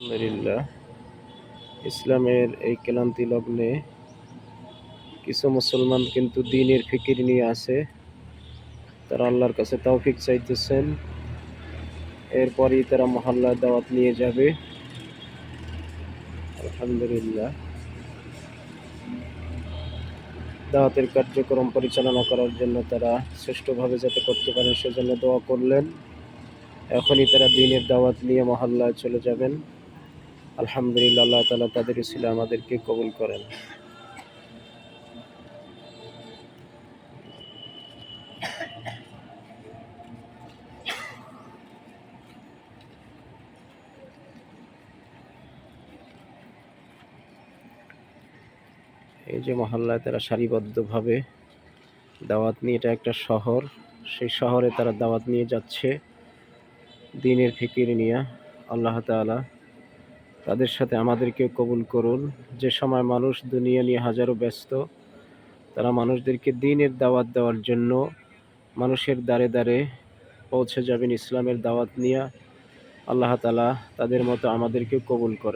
আলহামদুলিল্লাহ, ইসলামের এই ক্লান্তি লগ্নে কিছু মুসলমান কিন্তু দ্বীনের ফিকির নিয়ে আছে। তারা আল্লাহর কাছে তৌফিক চাইতেছেন। এরপরই তারা মহল্লায় দাওয়াত নিয়ে যাবে। আলহামদুলিল্লাহ, দাওয়াতের কার্যক্রম পরিচালনা করার জন্য তারা সুষ্ঠুভাবে যাতে করতে পারেন সেজন্য দোয়া করলেন। এখনই তারা দ্বীনের দাওয়াত নিয়ে মহল্লায় চলে যাবেন। আলহামদুলিল্লাহ, আল্লাহ তাআলা তাদের উসিলায় আমাদেরকে কবুল করেন। এই যে মহল্লায় তারা সারিবদ্ধভাবে দাওয়াত নিয়ে, এটা একটা শহর, সেই শহরে তারা দাওয়াত নিয়ে যাচ্ছে দ্বীনের ফিকির নিয়ে। আল্লাহ তাআলা তাদের সাথে আমাদেরকেও কবুল করুন। যে সময় মানুষ দুনিয়া নিয়ে হাজারো ব্যস্ত, তারা মানুষদেরকে দ্বীনের দাওয়াত দেওয়ার জন্য মানুষের দ্বারে দ্বারে পৌঁছে যাবেন ইসলামের দাওয়াত নিয়ে। আল্লাহ তাআলা তাদের মতো আমাদেরকেও কবুল করেন।